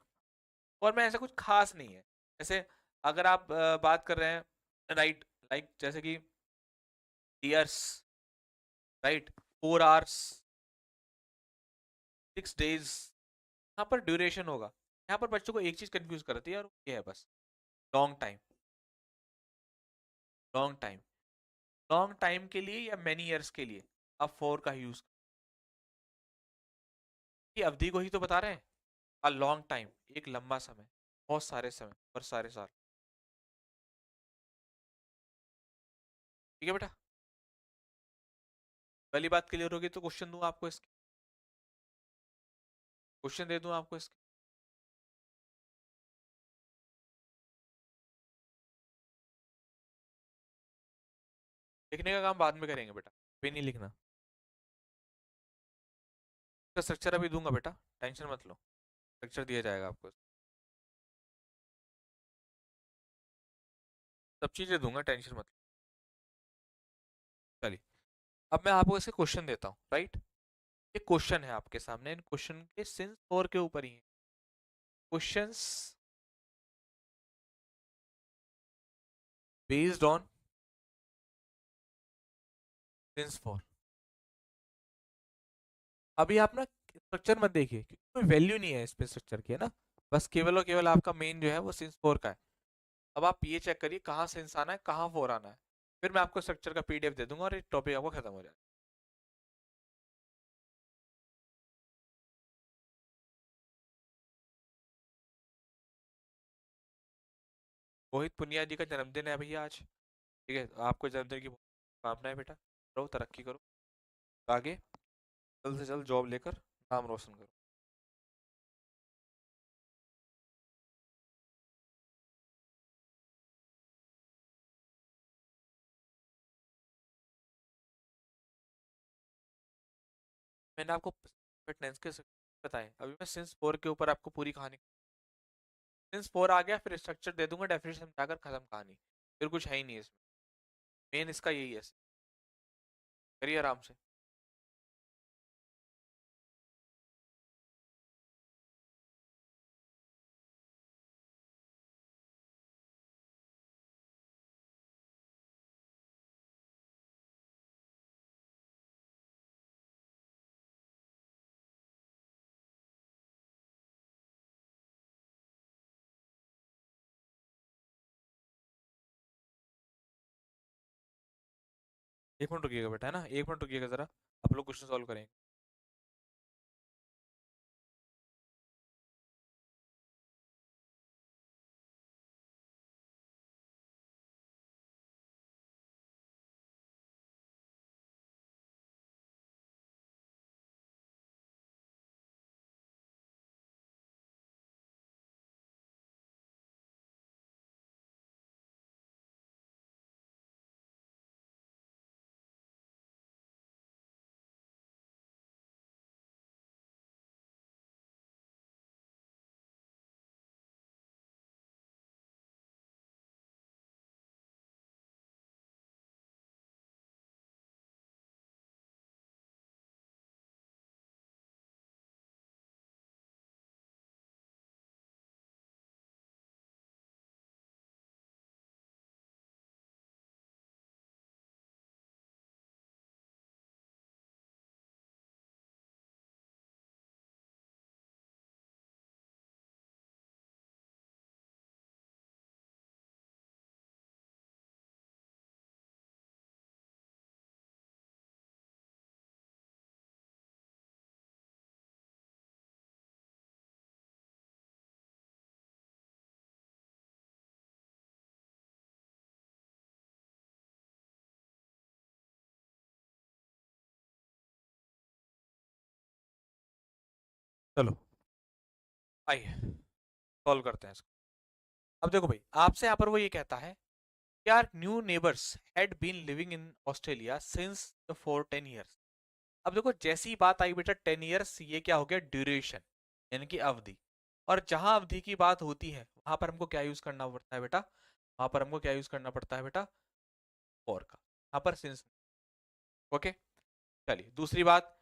और मैं ऐसा कुछ खास नहीं है। जैसे अगर आप बात कर रहे हैं, राइट, लाइक जैसे कि ईयर्स, राइट, 4 आवर्स, 6 डेज, यहाँ पर ड्यूरेशन होगा। यहाँ पर बच्चों को एक चीज कंफ्यूज करती है, और ये है बस, long time. Long time, long time के लिए या मेनी ईयर्स के लिए आप 4 का यूज, की अवधि को ही तो बता रहे हैं। अ लॉन्ग टाइम, एक लंबा समय, बहुत सारे समय और सारे साल। ठीक है बेटा, पहली बात क्लियर होगी तो क्वेश्चन दूं आपको इसके, क्वेश्चन दे दूं आपको इसके। लिखने का काम बाद में करेंगे बेटा, अभी नहीं लिखना। इसका स्ट्रक्चर अभी दूंगा बेटा, टेंशन मत लो, स्ट्रक्चर दिया जाएगा आपको, सब चीजें दूंगा, टेंशन मत लो। चलिए, अब मैं आपको इसके क्वेश्चन देता हूँ, राइट। ये क्वेश्चन है आपके सामने, इन क्वेश्चन के सिंस 4 के ऊपर ही है क्वेश्चंस, बेस्ड ऑन सिंस 4। अभी आप ना स्ट्रक्चर मत देखिए, क्योंकि कोई वैल्यू नहीं है इसमें स्ट्रक्चर की, है ना। बस केवल और केवल आपका मेन जो है वो सिंस 4 का है। अब आप ये चेक करिए कहाँ सिंस आना है, कहाँ 4 आना है, फिर मैं आपको स्ट्रक्चर का पीडीएफ दे दूंगा और ये टॉपिक आपको खत्म हो जाएगा। मोहित पुनिया जी का जन्मदिन है भैया आज। ठीक है, आपको जन्मदिन की कामनाएं बेटा, करो तरक्की करो, आगे जल्द से जल्द जॉब लेकर नाम रोशन करो। मैंने आपको फिटनेस के बताएं, अभी मैं सिंस 4 के ऊपर आपको पूरी कहानी, सिंस 4 आ गया फिर स्ट्रक्चर दे दूंगा, डेफिनेशन समझाकर खत्म कहानी, फिर कुछ है ही नहीं इसमें, मेन इसका यही है। करिए आराम से। एक मिनट रुकिएगा बेटा, है ना, एक मिनट रुकिएगा जरा, आप लोग क्वेश्चन सॉल्व करेंगे। चलो आइए सॉल्व करते हैं इसको। अब देखो भाई, आपसे यहाँ पर वो ये कहता है, यार new neighbours had been living in Australia since the for 10 years। अब देखो जैसी ही बात आई बेटा 10 years, ये क्या हो गया, ड्यूरेशन यानी कि अवधि। और जहां अवधि की बात होती है वहां पर हमको क्या यूज करना पड़ता है बेटा, वहां पर हमको क्या यूज करना पड़ता है बेटा, फॉर का, यहाँ पर सिंस। ओके, चलिए दूसरी बात,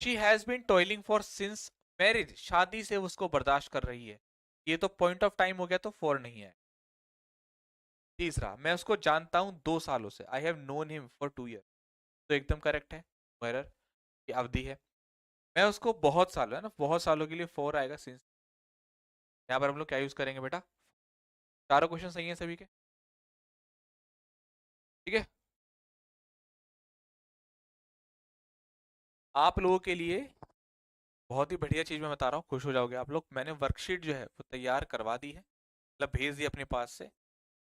she has been toiling for since marriage, शादी से उसको बर्दाश्त कर रही है, ये तो पॉइंट ऑफ टाइम हो गया, तो फॉर नहीं है। तीसरा, मैं उसको जानता हूं 2 सालों से, I have known him for 2 years, तो एकदम करेक्ट है, एरर, ये अवधि है। मैं उसको बहुत सालों, है ना, बहुत सालों के लिए फॉर आएगा सिंस, यहाँ पर हम लोग क्या यूज करेंगे बेटा, चारों क्वेश्चन सही हैं सभी के, ठीक है। आप लोगों के लिए बहुत ही बढ़िया चीज मैं बता रहा हूँ, खुश हो जाओगे आप लोग, मैंने वर्कशीट जो है वो तैयार करवा दी है, मतलब भेज दी अपने पास से,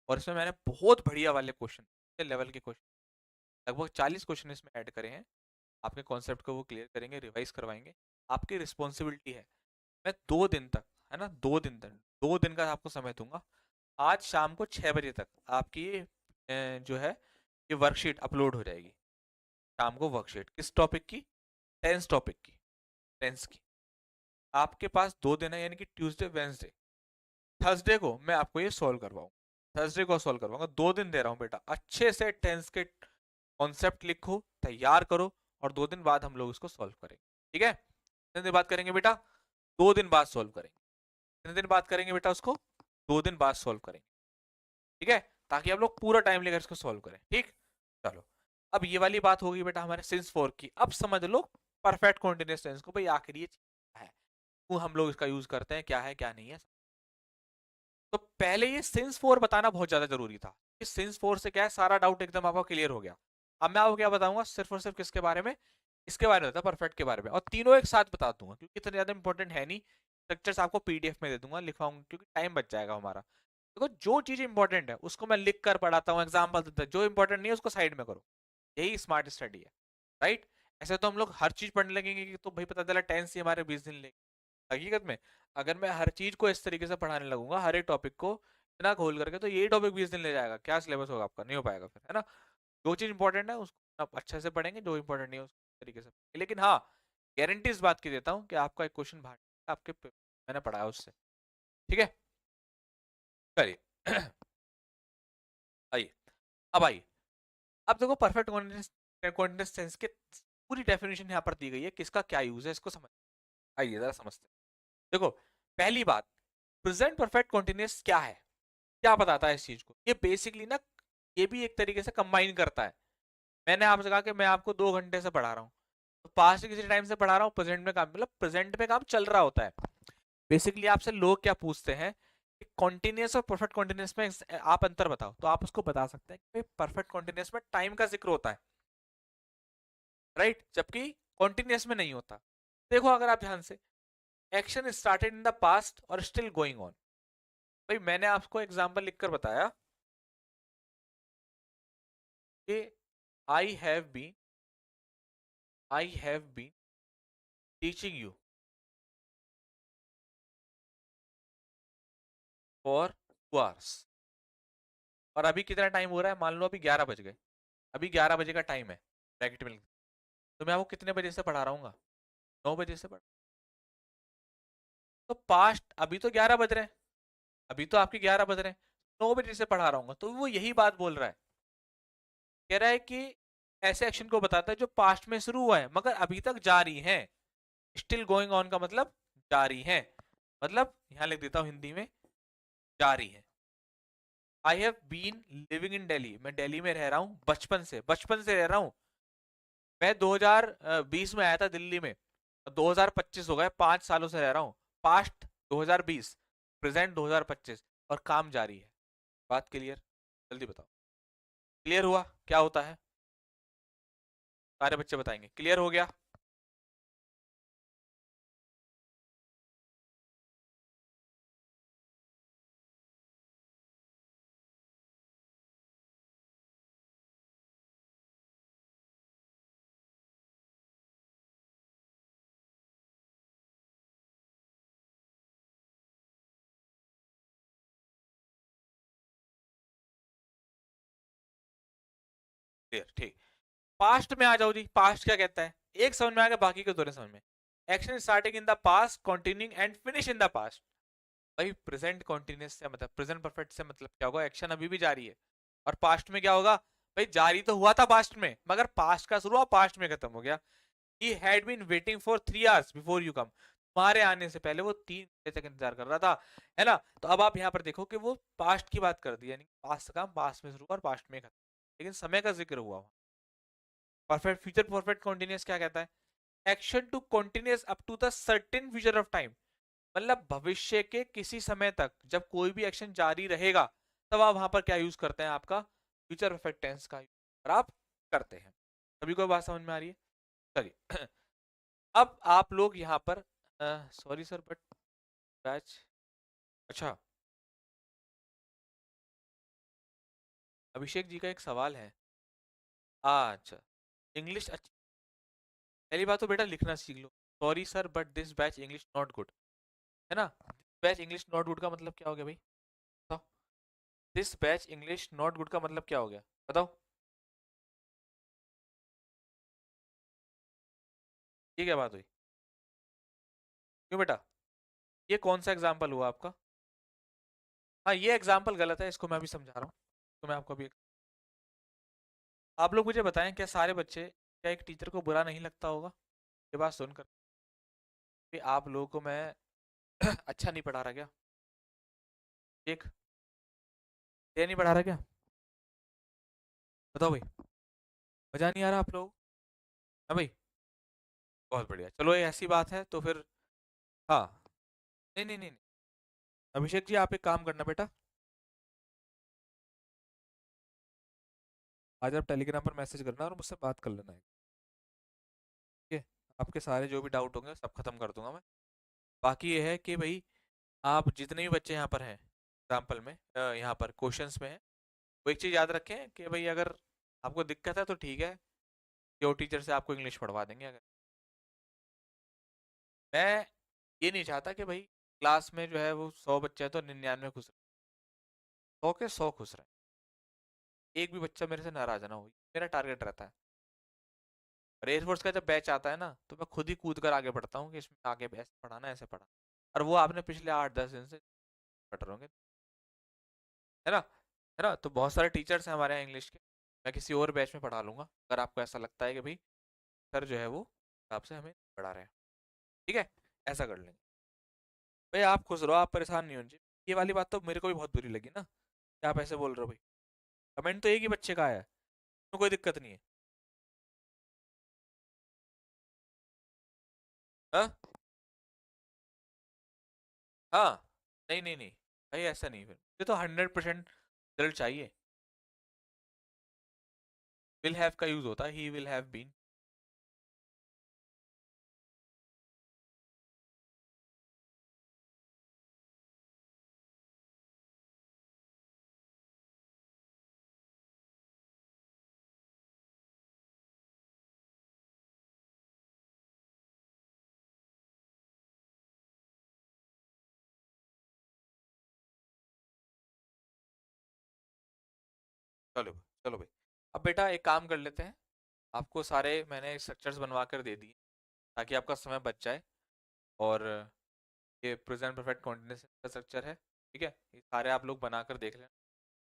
और इसमें मैंने बहुत बढ़िया वाले क्वेश्चन, लेवल के क्वेश्चन, लगभग 40 क्वेश्चन इसमें ऐड करे हैं, आपके कॉन्सेप्ट को वो क्लियर करेंगे, रिवाइज करवाएंगे। आपकी रिस्पॉन्सिबिलिटी है, मैं 2 दिन तक, है ना, 2 दिन तक, 2 दिन का आपको समय दूंगा, आज शाम को 6 बजे तक आपकी जो है ये वर्कशीट अपलोड हो जाएगी। शाम को वर्कशीट किस टॉपिक की, टेंस टॉपिक की, टेंस की। आपके पास 2 दिन है, यानी कि ट्यूसडे वेंसडे, थर्सडे को मैं आपको ये सॉल्व करवाऊँ, थर्सडे को सॉल्व करवाऊंगा, 2 दिन दे रहा हूँ बेटा, अच्छे से टेंस के कॉन्सेप्ट लिखो, तैयार करो, और 2 दिन बाद हम लोग इसको सॉल्व करेंगे, ठीक है। कितने दिन बात करेंगे बेटा, 2 दिन बाद सॉल्व करेंगे। कितने दिन बात करेंगे बेटा उसको, 2 दिन बाद सॉल्व करेंगे, ठीक है, ताकि आप लोग पूरा टाइम लेकर इसको सॉल्व करें, ठीक। चलो, अब ये वाली बात होगी बेटा हमारे सिंस 4 की, अब समझ लो परफेक्ट कॉन्टिन्यूअस टेंस को, भाई आखिर ये है, वो हम लोग इसका यूज करते हैं, क्या है क्या नहीं है। तो पहले ये सिंस 4 बताना बहुत ज्यादा जरूरी था, इस सिंस 4 से क्या है, सारा डाउट एकदम आपका क्लियर हो गया। अब मैं आपको क्या बताऊंगा, सिर्फ और सिर्फ किसके बारे में, इसके बारे में था, परफेक्ट के बारे में, और तीनों एक साथ बता दूंगा, क्योंकि इतना ज्यादा इंपॉर्टेंट है नहीं, स्ट्रक्चर्स आपको पीडीएफ में दे दूंगा, लिखवाऊंगा, क्योंकि टाइम बच जाएगा हमारा। देखो जो चीज इंपॉर्टेंट है उसको मैं लिख कर पढ़ाता हूँ, एग्जाम्पल देता हूं, जो इंपॉर्टेंट नहीं है उसको साइड में करो, यही स्मार्ट स्टडी है, राइट। ऐसे तो हम लोग हर चीज पढ़ने लगेंगे कि तो भाई पता चला टेंस ही हमारे 20 दिन लेंगे, हकीकत में अगर मैं हर चीज को इस तरीके से पढ़ाने लगूंगा, हर एक टॉपिक को इतना खोल करके, तो यही टॉपिक 20 दिन ले जाएगा, क्या सिलेबस होगा आपका, नहीं हो पाएगा फिर, है ना। जो चीज इंपॉर्टेंट है उसको आप अच्छे से पढ़ेंगे, जो इंपॉर्टेंट नहीं है उसको तरीके से, लेकिन हाँ गारंटी इस बात की देता हूँ कि आपका एक क्वेश्चन बाहर आपके मैंने पढ़ाया उससे। ठीक है, करिए। आइए, अब आइए, अब देखो परफेक्ट कॉन्टिन्यूस टेंस के पूरी डेफिनेशन यहाँ पर दी गई है, किसका क्या यूज है इसको समझ। आइए जरा समझते हैं। देखो, पहली बात, प्रेजेंट परफेक्ट कॉन्टिन्यूस क्या है, क्या बताता है इस चीज को? ये बेसिकली ना, ये भी एक तरीके से कंबाइन करता है। मैंने आपसे कहा कि मैं आपको 2 घंटे से पढ़ा रहा हूँ, तो पास्ट किसी टाइम से पढ़ा रहा हूँ, प्रेजेंट में काम, मतलब प्रेजेंट में काम चल रहा होता है। बेसिकली आपसे लोग क्या पूछते हैं कि कॉन्टिन्यूस और परफेक्ट कॉन्टिन्यूस में आप अंतर बताओ, तो आप उसको बता सकते हैं कि परफेक्ट कॉन्टिन्यूस में टाइम का जिक्र होता है, राइट, जबकि कॉन्टिन्यूस में नहीं होता। देखो अगर आप ध्यान से, action started in the past और स्टिल गोइंग ऑन। भाई मैंने आपको एग्जांपल लिखकर बताया कि I have been teaching you for 2 hours, और अभी कितना टाइम हो रहा है, मान लो अभी 11 बज गए, अभी 11 बजे का टाइम है ब्रैकेट में, तो मैं आपको कितने बजे से पढ़ा रहा हूँ? 9 बजे से पढ़, तो पास्ट अभी तो 11 बज रहे हैं, अभी तो आपके 11 बज रहे हैं, 9 बजे से पढ़ा रहा हूँ, तो वो यही बात बोल रहा है, कह रहा है कि ऐसे एक्शन को बताता है जो पास्ट में शुरू हुआ है मगर अभी तक जारी है। स्टिल गोइंग ऑन का मतलब जारी है, मतलब यहां लिख देता हूं हिंदी में, जारी है। I have been living in Delhi, मैं दिल्ली में रह रहा हूँ बचपन से रह रहा हूँ। मैं 2020 में आया था दिल्ली में, 2025 हो गए, 5 सालों से रह रहा हूँ। पास्ट 2020, प्रेजेंट 2025, और काम जारी है। बात क्लियर? जल्दी बताओ, क्लियर हुआ क्या होता है? सारे बच्चे बताएंगे क्लियर हो गया। क्लियर, ठीक। पास्ट में आ जाओ जी, पास्ट क्या कहता है, एक समझ में आ गया, बाकी के दोनों समझ में। Action starting in the past, continuing and finish in the past. भाई प्रेजेंट कंटिन्यूअस से मतलब, प्रेजेंट परफेक्ट से मतलब क्या होगा, एक्शन अभी भी जारी है, और पास्ट में क्या होगा, भाई जारी तो हुआ था पास्ट में, मगर पास्ट का शुरू हुआ, पास्ट में खत्म हो गया। He had been waiting for 3 hours before you come, तुम्हारे आने से पहले वो 3 घंटे तक इंतजार कर रहा था, है ना? तो अब आप यहाँ पर देखो कि वो पास्ट की बात कर दी, यानी पास्ट का काम पास्ट में शुरू हुआ और पास्ट में खत्म, लेकिन समय का जिक्र हुआ। परफेक्ट फ्यूचर परफेक्ट कंटीन्यूअस क्या कहता है, action to continuous up to the certain future of time, मतलब भविष्य के किसी समय तक जब कोई भी एक्शन जारी रहेगा, तब आप वहां पर क्या यूज करते हैं, आपका फ्यूचर परफेक्ट टेंस का यूज आप करते हैं। सभी को बात समझ में आ रही है? चलिए। अब आप लोग यहाँ पर, सॉरी सर बट बैच, अच्छा, अभिषेक जी का एक सवाल है। अच्छा, इंग्लिश अच्छी, पहली बात तो बेटा लिखना सीख लो। Sorry sir but this batch English not good, है ना? बैच इंग्लिश नॉट गुड का मतलब क्या हो गया भाई, बताओ? This batch English not good का मतलब क्या हो गया, बताओ? ये क्या बात हुई, क्यों बेटा? ये कौन सा एग्जाम्पल हुआ आपका? हाँ ये एग्जाम्पल गलत है, इसको मैं भी समझा रहा हूँ, तो मैं आपको भी, आप लोग मुझे बताएं, क्या सारे बच्चे, क्या एक टीचर को बुरा नहीं लगता होगा ये बात सुनकर कि आप लोगों को मैं अच्छा नहीं पढ़ा रहा क्या? एक, ये नहीं पढ़ा रहा क्या? बताओ भाई, मजा नहीं आ रहा आप लोग? हाँ भाई, बहुत बढ़िया, चलो ये ऐसी बात है तो फिर, हाँ, नहीं नहीं नहीं नहीं। अभिषेक जी आप एक काम करना बेटा, आज आप टेलीग्राम पर मैसेज करना और मुझसे बात कर लेना है, ठीक है? आपके सारे जो भी डाउट होंगे सब खत्म कर दूंगा मैं। बाकी ये है कि भाई, आप जितने भी बच्चे यहाँ पर हैं एग्जाम्पल में, यहाँ पर क्वेश्चंस में है, वो एक चीज़ याद रखें कि भाई अगर आपको दिक्कत है तो ठीक है, जो टीचर से आपको इंग्लिश पढ़वा देंगे। अगर मैं ये नहीं चाहता कि भाई क्लास में जो है वो 100 बच्चे हैं तो 99 खुश रहे, 100 के 100 खुश रहे, एक भी बच्चा मेरे से नाराज ना हो, मेरा टारगेट रहता है। और एयरफोर्स का जब बैच आता है ना तो मैं खुद ही कूद कर आगे बढ़ता हूँ कि इसमें आगे ऐसे पढ़ाना ऐसे पढ़ा, और वो आपने पिछले 8-10 दिन से पढ़ रहे होंगे, है ना, है ना। तो बहुत सारे टीचर्स हैं हमारे यहाँ इंग्लिश के, मैं किसी और बैच में पढ़ा लूंगा अगर आपको ऐसा लगता है कि भाई सर जो है वो आपसे हमें पढ़ा रहे हैं, ठीक है, ऐसा कर लेंगे। भाई आप खुश रहो, आप परेशान नहीं होने चाहिए। ये वाली बात तो मेरे को भी बहुत बुरी लगी ना कि आप ऐसे बोल रहे हो भाई, कमेंट तो एक ही बच्चे का आया है, तो कोई दिक्कत नहीं है। हाँ हाँ, नहीं नहीं नहीं भाई, ऐसा नहीं, फिर ये तो 100% रिजल्ट चाहिए। विल हैव का यूज होता है ही विल हैव बीन। चलो चलो भाई, अब बेटा एक काम कर लेते हैं, आपको सारे मैंने स्ट्रक्चर्स बनवा कर दे दिए ताकि आपका समय बच जाए। और ये प्रेजेंट परफेक्ट कॉन्टिन्यूस का स्ट्रक्चर है, ठीक है, ये सारे आप लोग बनाकर देख लें,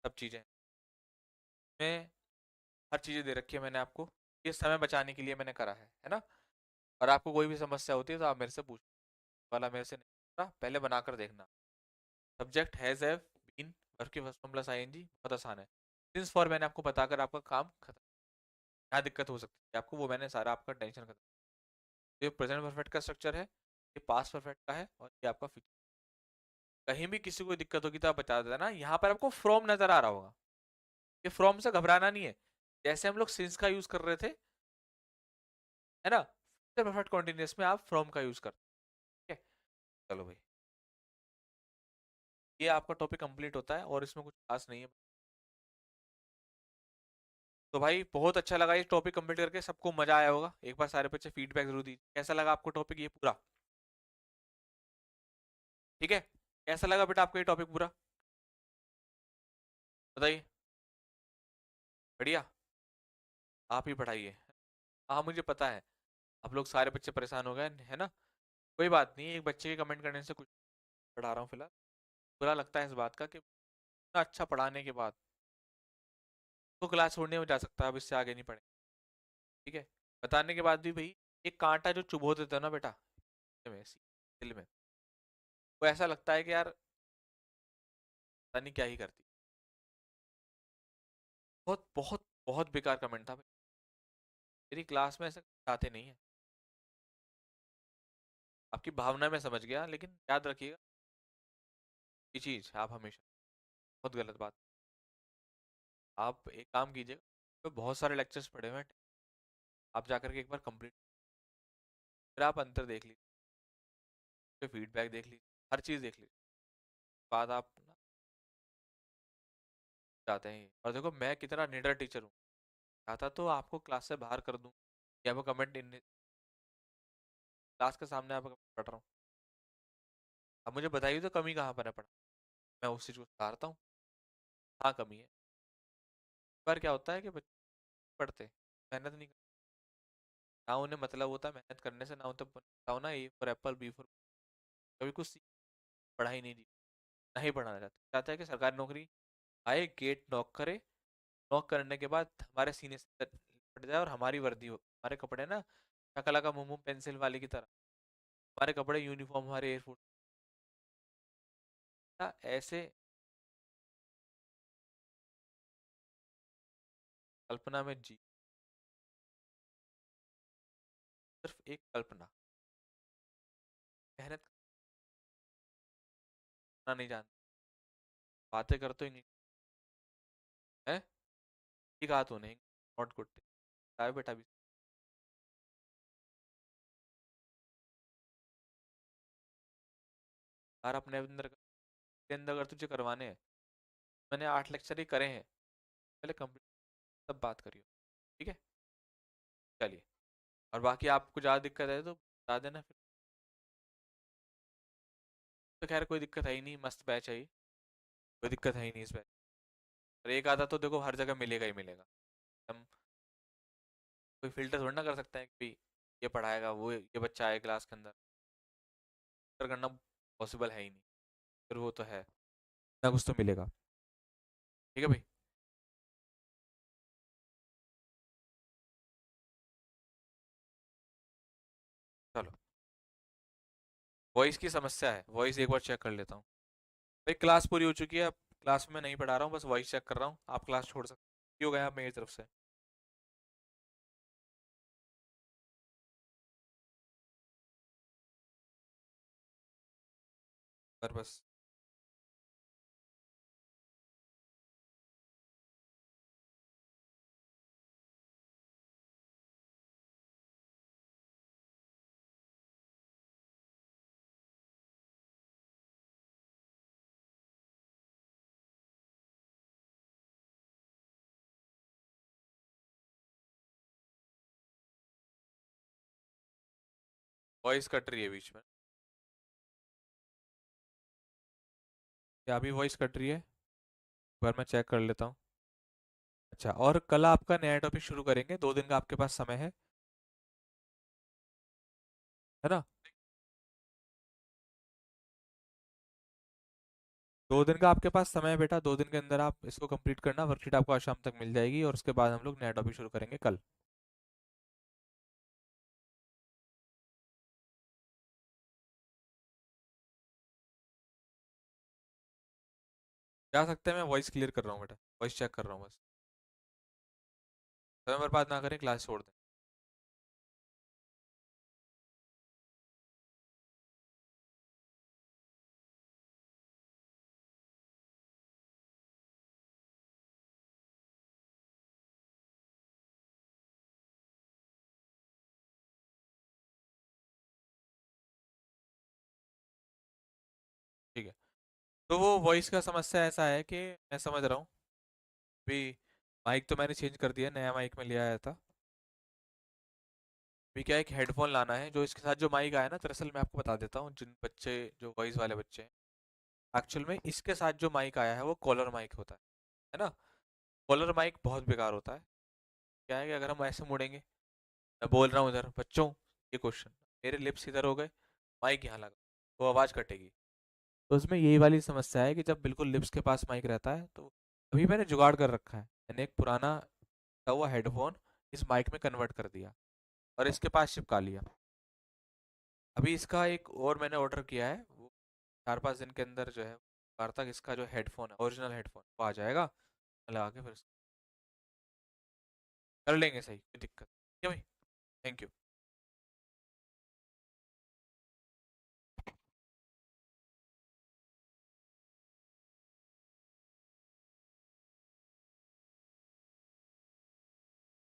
सब चीज़ें में हर चीज़ें दे रखी है मैंने आपको, ये समय बचाने के लिए मैंने करा है ना। और आपको कोई भी समस्या होती है तो आप मेरे से पूछ, वाला मेरे से नहीं पूछना, पहले बनाकर देखना। Subject has have been, verb के फर्स्ट फॉर्म प्लस आईएनजी, बहुत आसान है। सिंस फॉर मैंने आपको बताकर आपका काम खत्म, क्या दिक्कत हो सकती है आपको वो मैंने सारा आपका टेंशन खत्म। ये प्रेजेंट परफेक्ट का स्ट्रक्चर है, ये पास्ट परफेक्ट का है, और ये आपका फ्यूचर। कहीं भी किसी को दिक्कत होगी तो आप बता देना। यहाँ पर आपको फ्रॉम नजर आ रहा होगा, ये फ्रॉम से घबराना नहीं है, जैसे हम लोग सिंस का यूज कर रहे थे, है ना, परफेक्ट कॉन्टिन्यूअस में आप फ्रॉम का यूज करते हैं, ठीक है। चलो भाई, ये आपका टॉपिक कंप्लीट होता है और इसमें कुछ खास नहीं है। तो भाई बहुत अच्छा लगा ये टॉपिक कंप्लीट करके, सबको मजा आया होगा। एक बार सारे बच्चे फीडबैक जरूर दीजिए कैसा लगा आपको टॉपिक ये पूरा, ठीक है। कैसा लगा बेटा आपको ये टॉपिक पूरा, बताइए। बढ़िया, आप ही पढ़ाइए। हाँ मुझे पता है, आप लोग सारे बच्चे परेशान हो गए है ना। कोई बात नहीं, एक बच्चे के कमेंट करने से कुछ, पढ़ा रहा हूँ फिलहाल। बुरा लगता है इस बात का कि इतना अच्छा पढ़ाने के बाद तो क्लास छोड़ने में जा सकता है, अब इससे आगे नहीं पढ़े, ठीक है। बताने के बाद भी भाई, एक कांटा जो चुभो देता है ना बेटा में, दिल में, वो ऐसा लगता है कि यार पता नहीं क्या ही करती। बहुत बहुत बहुत बेकार कमेंट था भाई, मेरी क्लास में ऐसे आते नहीं है। आपकी भावना में समझ गया, लेकिन याद रखिएगा ये चीज आप हमेशा, बहुत गलत बात। आप एक काम कीजिएगा, तो बहुत सारे लेक्चर्स पढ़े हुए हैं, आप जाकर के एक बार कंप्लीट, फिर आप अंतर देख लीजिए, फीडबैक देख लीजिए, हर चीज़ देख लीजिए, बाद आप ना जाते हैं। और देखो मैं कितना निडर टीचर हूँ, चाहता तो आपको क्लास से बाहर कर दूँ, या वो कमेंट इन क्लास के सामने आप पढ़ रहा हूँ। अब मुझे बताइए तो कमी कहाँ पर है पढ़ा, मैं उस चीज़ को सुधारता हूँ। हाँ कमी है, पर क्या होता है कि बच्चे पढ़ते मेहनत नहीं करते, ना उन्हें मतलब होता है मेहनत करने से, ना उन्हें बताओ ना A for apple B for, कभी कुछ पढ़ाई नहीं दी, नहीं पढ़ाना चाहते, चाहता है कि सरकारी नौकरी आए, गेट नॉक करे, नॉक करने के बाद हमारे सीने से पट जाए और हमारी वर्दी हो, हमारे कपड़े ना शकला का मुंह पेंसिल वाले की तरह, हमारे कपड़े यूनिफॉर्म हमारे एयरफोर्स ऐसे। कल्पना में जी, सिर्फ एक कल्पना, मेहनत करना नहीं जानते, बातें कर तो इंग्लिश है, ठीक कहा तूने, नॉट गुड, बेटा भी। यार अपने अंदर के अंदर अगर तुझे करवाने हैं, मैंने 8 लेक्चर ही करे हैं, पहले कंप्लीट तब बात करियो, ठीक है। चलिए, और बाकी आपको ज़्यादा दिक्कत है तो बता देना फिर, तो खैर कोई दिक्कत है ही नहीं, मस्त बैच है ये, कोई दिक्कत है ही नहीं इस बैच। और एक आधा तो देखो हर जगह मिलेगा ही मिलेगा, हम कोई फिल्टर थोड़ी ना कर सकते हैं कि ये पढ़ाएगा, वो ये बच्चा आए क्लास के अंदर, फिल्टर करना पॉसिबल है ही नहीं। फिर वो तो है ना, कुछ तो मिलेगा। ठीक है भाई। चलो, वॉइस की समस्या है, वॉइस एक बार चेक कर लेता हूँ। भाई क्लास पूरी हो चुकी है, अब क्लास में नहीं पढ़ा रहा हूँ, बस वॉइस चेक कर रहा हूँ, आप क्लास छोड़ सकते हैं। क्यों गया आप मेरी तरफ से? पर बस वॉइस कट रही है बीच में। क्या अभी वॉइस कट रही है? एक बार मैं चेक कर लेता हूँ। अच्छा, और कल आपका नया टॉपिक शुरू करेंगे, 2 दिन का आपके पास समय है ना? 2 दिन का आपके पास समय है बेटा, 2 दिन के अंदर आप इसको कंप्लीट करना, वर्कशीट आपको आज शाम तक मिल जाएगी, और उसके बाद हम लोग नया टॉपिक शुरू करेंगे कल। जा सकते हैं, मैं वॉइस क्लियर कर रहा हूँ बेटा, वॉइस चेक कर रहा हूँ बस। समय बर्बाद ना करें, क्लास छोड़ दें। ठीक है, तो वो वॉइस का समस्या ऐसा है कि मैं समझ रहा हूँ अभी, माइक तो मैंने चेंज कर दिया, नया माइक में ले आया था। अभी क्या है, एक हेडफोन लाना है, जो इसके साथ जो माइक आया ना, दरअसल मैं आपको बता देता हूँ, जिन बच्चे जो वॉइस वाले बच्चे हैं, एक्चुअल में इसके साथ जो माइक आया है वो कॉलर माइक होता है ना? कॉलर माइक बहुत बेकार होता है। क्या है कि अगर हम ऐसे मुड़ेंगे, मैं बोल रहा हूँ इधर बच्चों, ये क्वेश्चन, मेरे लिप्स इधर हो गए, माइक यहाँ लगा, तो आवाज़ कटेगी। तो उसमें यही वाली समस्या है कि जब बिल्कुल लिप्स के पास माइक रहता है, तो अभी मैंने जुगाड़ कर रखा है, मैंने एक पुराना था हुआ हेडफोन इस माइक में कन्वर्ट कर दिया और इसके पास चिपका लिया। अभी इसका एक और मैंने ऑर्डर किया है, वो 4-5 दिन के अंदर जो है कार तक इसका जो हेडफोन है, ओरिजिनल हेडफोन, वो आ जाएगा। लगा के फिर कर लेंगे, सही, कोई दिक्कत। ठीक है भाई, थैंक यू।